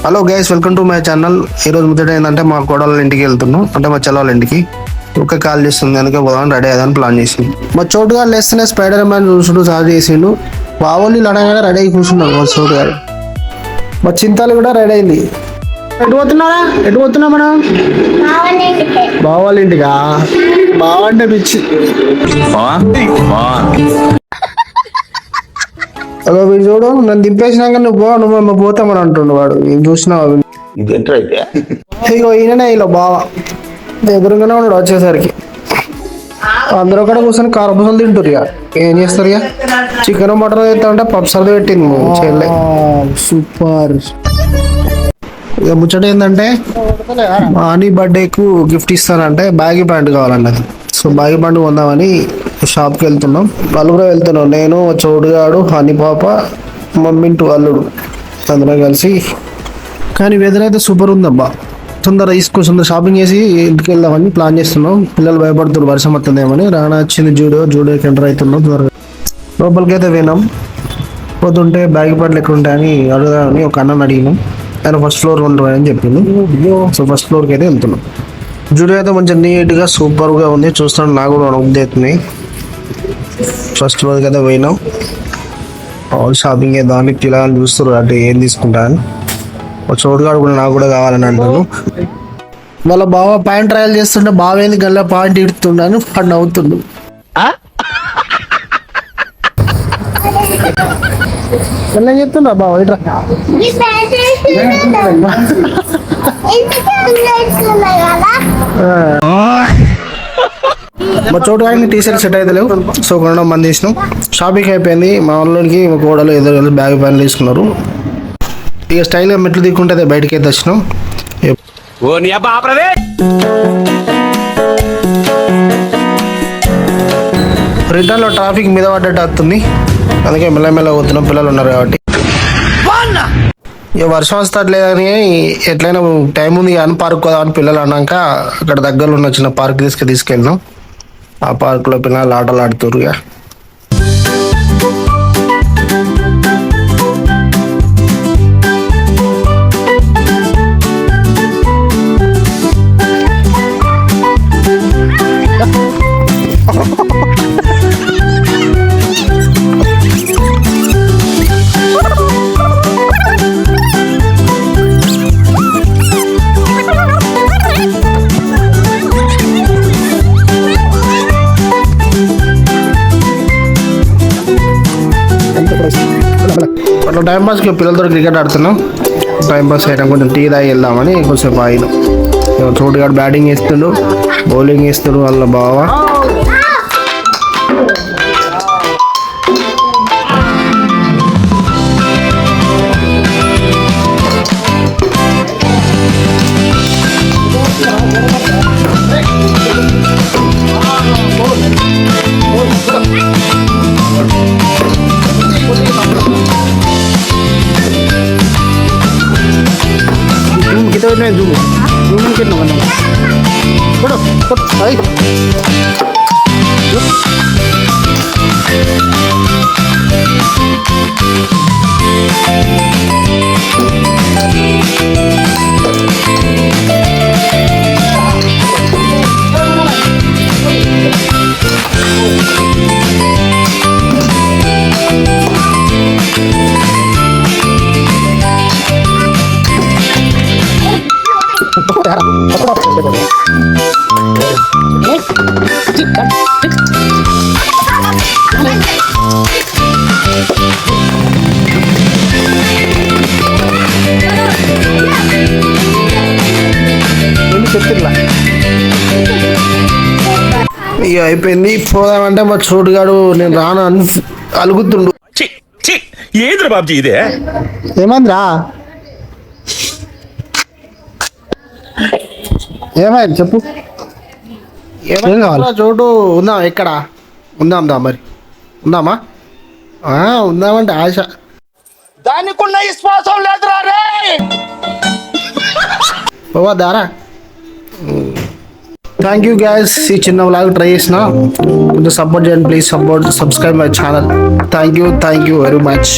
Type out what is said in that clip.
Hello guys, welcome to my channel. ఈరోజు ముచ్చట ఏంటంటే మా కోడళ్ళ ఇంటికి వెళ్తున్నాం, అంటే మా చెల్లెళ్ళ ఇంటికి. ఒక కాల్ చేస్తుంది అందుకే పోదామని రెడీ అయ్యాదని ప్లాన్ చేసింది. మా చోటుగా లేస్తేనే స్పైడర్ మ్యాన్ చూసుడు స్టార్ట్ చేసిండు. బావోళ్ళు అనగానే రెడీ అయి కూర్చున్నాడు మా చోటుగా. మా చింతలు కూడా రెడీ అయింది. ఎటు పోతున్నారా? ఎటు పోతున్నా మనం? బావాళ్ళ ఇంటికా? బావ అంటే పిచ్చి. అదో వీడు చూడు, నన్ను దింపేసినాక నువ్వు పోతామని అంటుండు వాడు. నేను చూసినావు ఇగో ఈయననే ఇలా బావ ఎదురుగానే ఉన్నాడు. వచ్చేసరికి అందరూ కూడా కూర్చొని కారపూసలు తింటారు. ఇక ఏం చేస్తారు? ఇక చికెన్ మటన్ చేస్తా అంటే పప్పు సర్ది పెట్టింది చెల్లె. సూపర్. ఇక ముచ్చట ఏంటంటే ఆని బర్త్డేకు గిఫ్ట్ ఇస్తానంటే బ్యాగీ ప్యాంట్ కావాలన్నది. సో బ్యాగీ ప్యాంట్ కొందామని షాప్కి వెళ్తున్నాం. నలుగురు వెళ్తున్నాం, నేను చోడుగాడు, హనీ పాప, మమ్మీంటూ అల్లుడు అందరం కలిసి. కానీ వెదర్ అయితే సూపర్ ఉందబ్బా. తొందర తీసుకొచ్చి షాపింగ్ చేసి ఇంటికి వెళ్దామని ప్లాన్ చేస్తున్నాం. పిల్లలు భయపడుతున్నారు వర్షం వస్తుందేమని. రానా వచ్చింది జూడియోకి ఎంటర్ అవుతున్నాం. త్వరగా లోపలికి అయితే పోయినాం. పోతుంటే బ్యాగ్ ప్యాంట్లు ఎక్కడ ఉంటాయని అడుగుదామని ఒక అన్నని అడిగినాం. ఆయన ఫస్ట్ ఫ్లోర్ ఉంటాయని చెప్పింది. సో ఫస్ట్ ఫ్లోర్కి అయితే వెళ్తున్నాం. జూడియో అయితే మంచిగా నీట్గా సూపర్గా ఉంది. చూస్తున్నాను, నాకు కూడా అవుతుంది. ఫస్ట్ ఫ్లోర్కి అయితే పోయినాం. షాపింగ్ చేద్దామని పిల్లలు చూస్తారు అంటే ఏం తీసుకుంటా అని. చోటుగాడు కూడా నాకు కూడా కావాలని అంటాను. వాళ్ళ బావ పాయింట్ ట్రయల్ చేస్తుంటే బావేంది గల్లా పాయింట్ ఇడుతున్నాను వాడు నవ్వుతుండు. ఏం చెప్తున్నా బావ ఇట్రా. మా చోటు కానీ టీ షర్ట్ సెట్ అయితే లేవు. సో కొనడం మంది చేసినాం. షాపింగ్ అయిపోయింది. మా వాళ్ళకి మా కోడలు ఎదురు బ్యాగ్ ప్యాన్లు తీసుకున్నారు. ఇక స్టైల్గా మెట్లు దిక్కుంటే బయటకి అయితే వచ్చినాం. రిటర్న్లో ట్రాఫిక్ మీద పడ్డట్టు వస్తుంది. అందుకే మెల్లమెల్ల పోతున్నాం, పిల్లలు ఉన్నారు కాబట్టి. ఇక వర్షం వస్తట్లేదని ఎట్లయినా టైం ఉంది కానీ పార్క్ పోదామని పిల్లలు అన్నాక అక్కడ దగ్గరలో ఉన్న చిన్న పార్క్ తీసుకెళ్ళినాం. ఆ పార్క్లో పిల్లలు ఆటలు ఆడుతున్నారు. ఇక అట్లా టైం పాస్కి పిల్లలతో క్రికెట్ ఆడుతున్నాం. టైం పాస్ చేయడం కొంచెం టీ తాగి వెళ్దామని కొంచెంసేపు ఆగినాం. చోటుగాడు బ్యాటింగ్ వేస్తుండు, బౌలింగ్ వేస్తుడు వాళ్ళ బావ. kita ini zoom mungkin mana udah hai ఇక అయిపోయింది. పోదామంటే మా చోటుగాడు నేను రాను అని అలుగుతుండు. ఏదిరా బాబుజీ ఇదే? ఏమందిరా? ఏమైంది చెప్పు. ఏం కావాలి? చోటు ఉందాం. ఎక్కడ ఉందాందా? మరి ఉందామా? ఉందామంటే ఆశ. దానికి ఉన్న విశ్వాసం లేదురా రే. పోవద్దారా? Thank you guys. ఈ చిన్న వ్లాగ్ ట్రై చేసిన కొంచెం సపోర్ట్ చేయండి please. Subscribe my channel. Thank you very much.